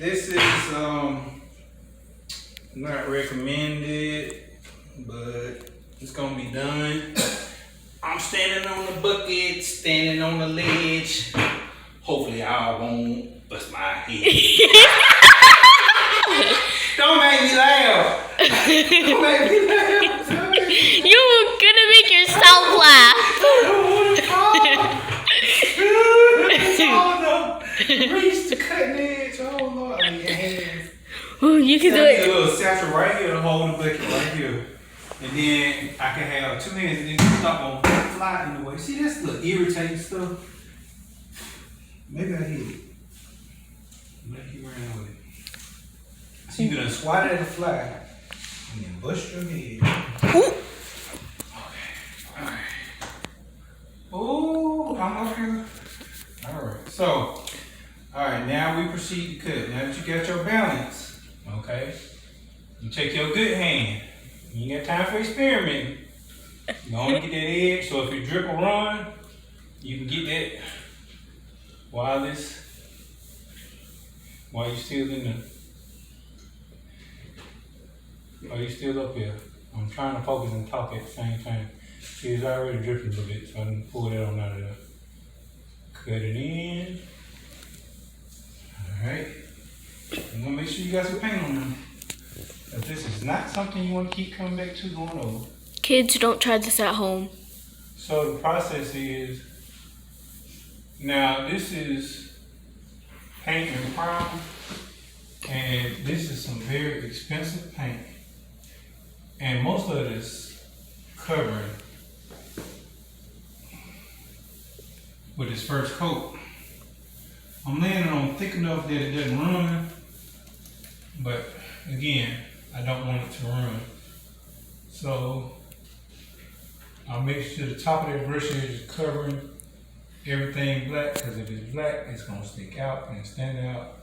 this is not recommended, but it's gonna be done. I'm standing on the bucket, standing on the ledge. Hopefully I won't bust my head. Don't make me laugh. Don't make me laugh. You're gonna make yourself laugh. Oh no! Reach the cutting edge. Oh Lord! I mean, your hands. Oh, you can do A it. little satchel right here to hold the bucket right here, and then I can have 2 hands, and then you stop on fly in the way. See, that's the irritating stuff. Maybe I hit it. Maybe you ran away. So you gonna swat at the fly, and then bust your head. Ooh. Alright. Oh, I'm up here. Alright, so, alright, now we proceed to cut. Now that you got your balance, okay, you take your good hand. You ain't got time for experimenting. You only get that edge, so if you drip or run, you can get that while you still in the, are you still up here? I'm trying to focus and talk at the same time. See, it's already dripping a little bit, so I can pull that on out of there. Cut it in. Alright. I'm gonna make sure you got some paint on them. If this is not something you want to keep coming back to going over. Kids, don't try this at home. So the process is, now this is paint and prime, and this is some very expensive paint. And most of it is covering with this first coat. I'm laying it on thick enough that it doesn't run, but again, I don't want it to run. So I'll make sure the top of that brush edge is covering everything black, because if it's black, it's gonna stick out and stand out.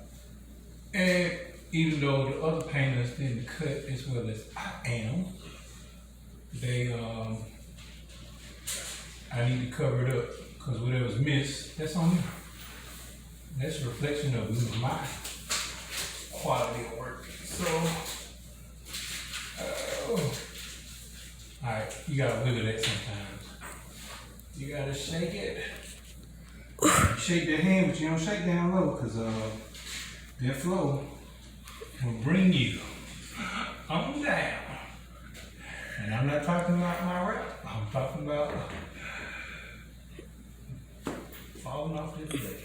And even though the other painters didn't cut as well as I am, I need to cover it up, because whatever's missed, that's on me. That's a reflection of my quality of work. So, alright, you gotta wiggle that sometimes. You gotta shake it. You shake that hand, but you don't shake down low, because that flow will bring you on down. And I'm not talking about my rap, I'm talking about falling off this bucket.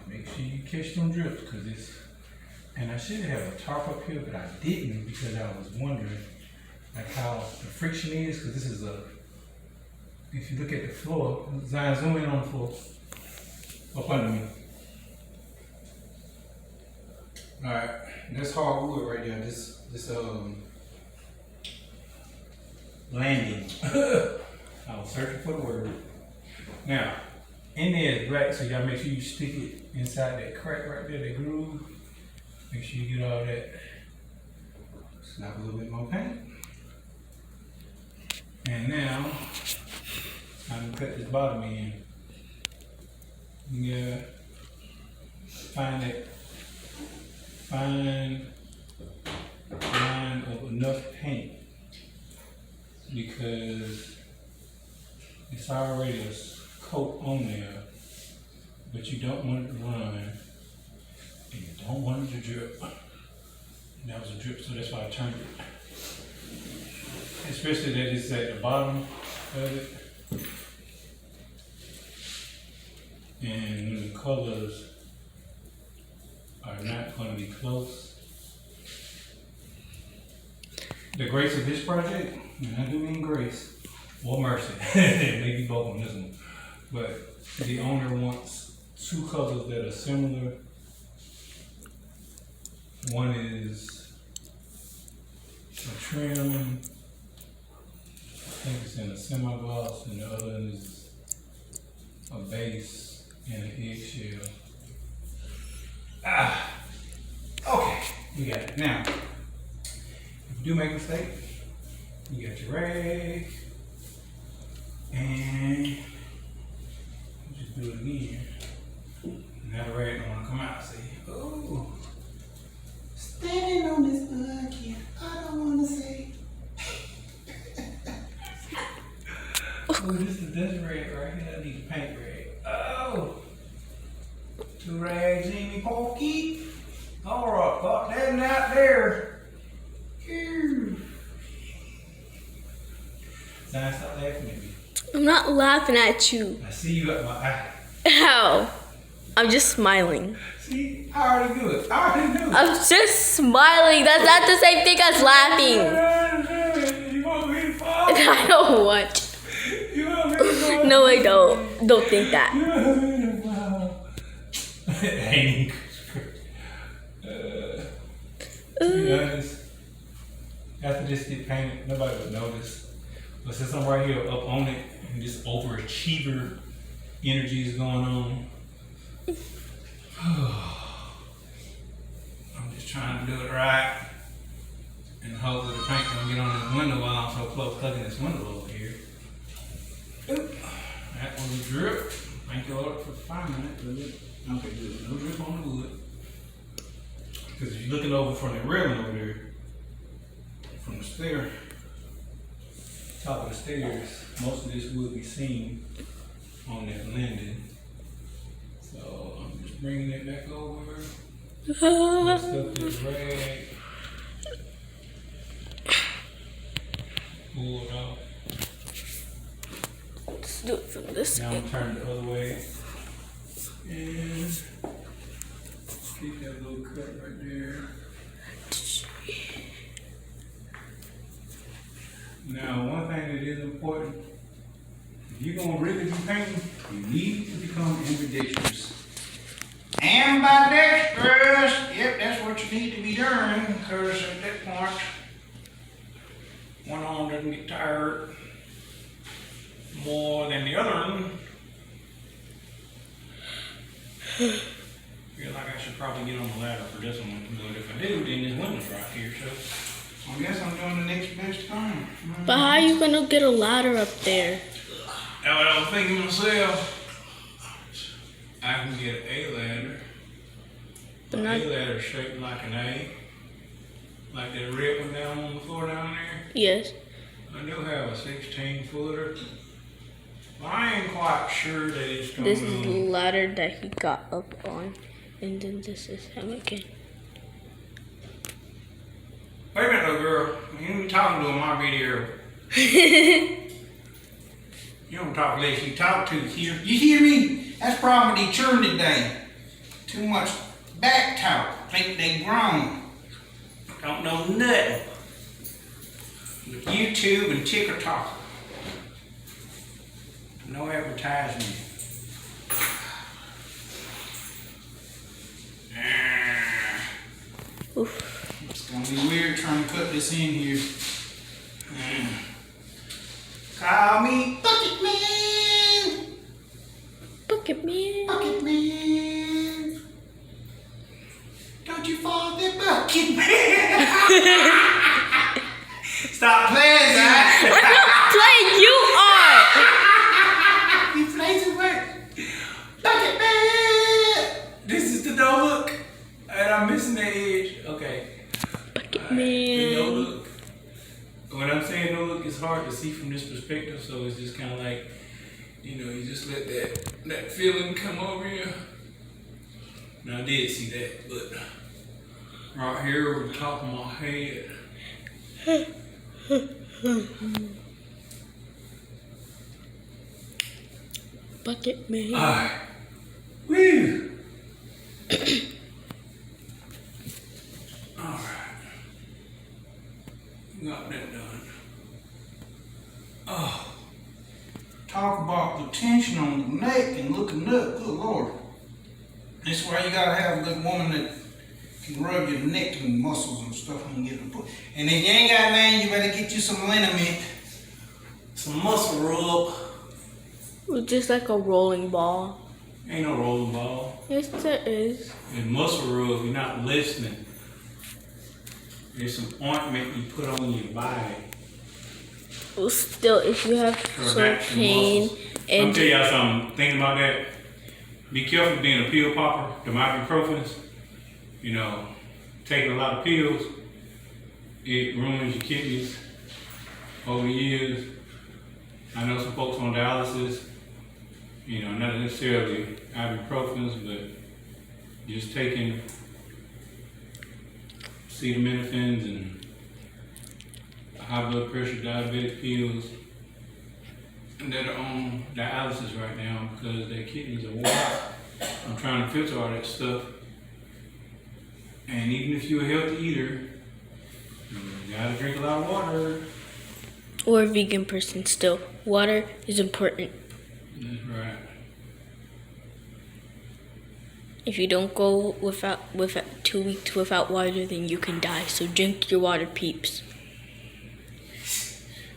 Make sure you catch them drips, because it's, and I should have a tarp up here, but I didn't, because I was wondering like how the friction is, because this is if you look at the floor, Zion, zoom in on the floor, up under me. Alright, that's hardwood right there, this landing. I was searching for the word. Now, in there is black, so y'all make sure you stick it inside that crack right there, that groove. Make sure you get all that. Snap a little bit more paint. And now, I'm gonna cut this bottom in. Yeah, find that fine line of enough paint, because it's already a coat on there, but you don't want it to run, and you don't want it to drip. And that was a drip, so that's why I turned it. Especially that it's at the bottom of it. And when the colors are not going to be close. The grace of this project, and I do mean grace, or mercy, maybe both on this one, but the owner wants 2 colors that are similar. One is a trim, I think it's in a semi-gloss, and the other one is a base and an eggshell. Okay, you got it. Now, if you do make a mistake, you got your rag, and you just do it again. Now the rag don't want to come out, see? Oh. Two rags in me porky. All right, got that out there. Phew. Now stop laughing at me. I'm not laughing at you. I see you at my eye. How? I'm just smiling. See, I already knew it. I already knew it. I'm just smiling. That's not the same thing as laughing. You want me to fall? I don't want. You want me to fall? No, I don't. Don't think that. You want me to fall? Ain't to be honest, after this get painted, nobody would notice. But since I'm right here up on it, and this overachiever energy is going on, I'm just trying to do it right. And hopefully the paint don't get on this window while I'm so close hugging this window over here. Oop. That was a drip. Thank you Lord for finding it. Okay, good. No drip on the wood. Because if you're looking over from the railing over there, from the stair, top of the stairs, most of this will be seen on that landing. So I'm just bringing it back over. Lift up this rag. Pull it off. Let's do it from this Now way. I'm turning the other way. And keep that little cut right there. Now, one thing that is important, if you're going to really be painting, you need to become ambidextrous. Ambidextrous! Yep, that's what you need to be doing, because at that point, one arm doesn't get tired more than the other one. Feel like I should probably get on the ladder for this one, but if I do, then this window's right here, so I guess I'm doing the next best thing. But how are you gonna get a ladder up there? Now what I was thinking to myself, I can get a ladder. But A not ladder shaped like an A, like that red one down on the floor down there. yes. I do have a 16-footer. But I ain't quite sure that it's gonna This is the ladder that he got up on, and then this is him again. Wait a minute, little girl. You don't be talking to on my video. You don't talk unless you talk to here. You hear me? That's the problem with these children today. Too much back talk. Think they grown. Don't know nothing. With YouTube and TikTok. No advertisement. Oof. It's gonna be weird trying to cut this in here. Call me Bucket Man! Bucket man. Bucket Man! Don't you fall the Bucket Man! Stop playing, Zach! I'm not playing. You are. You play too much. Bucket Man! This is the no look. And I'm missing the edge. Okay. Bucket The no man. look. When I'm saying no look, it's hard to see from this perspective, so it's just kind of like, you know, you just let that feeling come over you. Now I did see that, but right here over the top of my head. Bucket man. Alright. Woo! Alright. Got that done. Oh. Talk about the tension on the neck and looking up. Good Lord. That's why you gotta have a good woman that can rub your neck and muscles and stuff when you get the put. And if you ain't got none, you better get you some liniment, some muscle rub. Just like a rolling ball. Ain't no rolling ball. Yes, there is. And muscle rub, you're not listening. There's some ointment you put on your body. Well, still, if you have to some relax your pain muscles. I'll and tell y'all something. Thinking about that. Be careful being a pill popper. The ibuprofens. You know, taking a lot of pills. It ruins your kidneys over the years. I know some folks on dialysis. You know, not necessarily ibuprofens, but just taking acetaminophen and high blood pressure, diabetic pills that are on dialysis right now because their kidneys are worn out. I'm trying to filter all that stuff. And even if you're a healthy eater, you gotta drink a lot of water. Or a vegan person still. Water is important. That's right. If you don't go without 2 weeks without water, then you can die. So drink your water, peeps.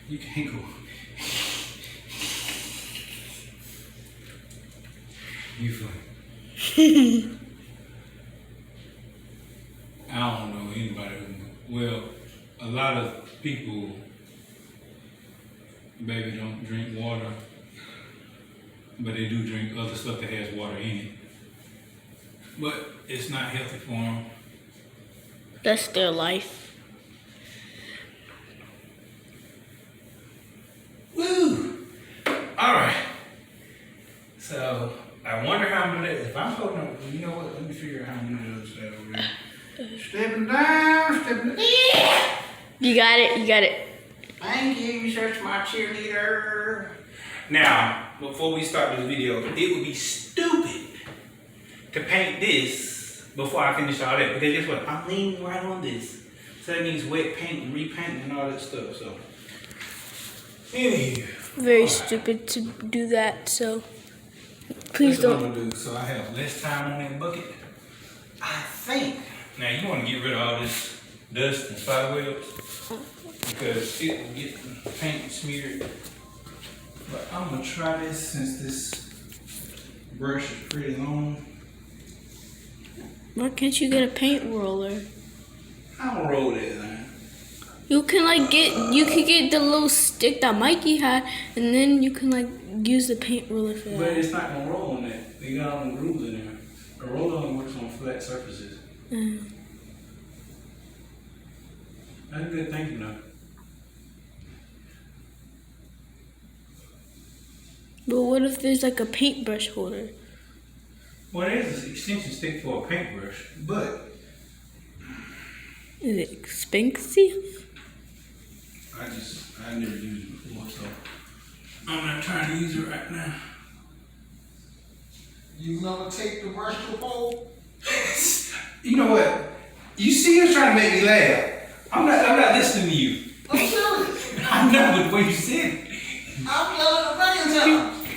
You can't go. You funny. I don't know anybody who, well, a lot of people, baby, don't drink water, but they do drink other stuff that has water in it. But it's not healthy for them. That's their life. Woo! All right. So I wonder how I'm gonna. If I'm holding up, you know what? Let me figure out how I'm gonna do this over here. Stepping down, stepping. You got it. You got it. Thank you, such my cheerleader. Now, before we start this video, it would be stupid to paint this before I finish all that, because guess what? I'm leaning right on this. So that means wet paint and repaint and all that stuff. So, anyway. Very stupid to do that. So please That's what don't. I'm gonna do. So I have less time on that bucket. I think. Now you want to get rid of all this dust and spiderwebs because it will get the paint smeared. But I'm gonna try this since this brush is pretty long. Why can't you get a paint roller? I'm gonna roll that, man. You can get the little stick that Mikey had, and then you can use the paint roller for But that. it's not gonna roll on that. They got all the grooves in there. The roller only works on flat surfaces. That's a good thinking though. But what if there's a paintbrush holder? Well, there's an extension stick for a paintbrush, but Is it expensive? I never used it before, so I'm not trying to use it right now. You gonna take the brush to the pole? You know what? You see, you're trying to make me laugh. I'm not listening to you. I'm serious. I know, but the way you said it. I'm yelling a million times.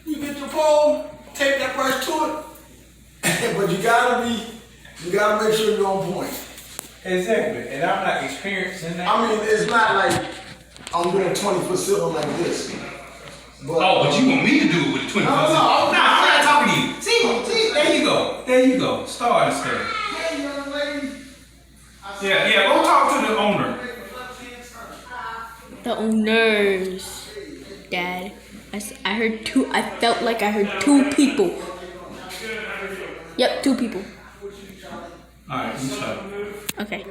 You get your pole, take that brush to it, but you gotta make sure you're on point. Exactly, and I'm not experiencing that. I mean, it's not like I'm doing 20-foot ceiling like this. But, Oh, but you want me to do it with the 20 No, percent? no, I'm not talking to you. See, There you go. There you go. Star instead. Hey, young lady. Yeah. Go talk to the owner. The owners, Dad. I heard two. I felt like I heard 2 people. Yep, 2 people. All right, you stop. Okay.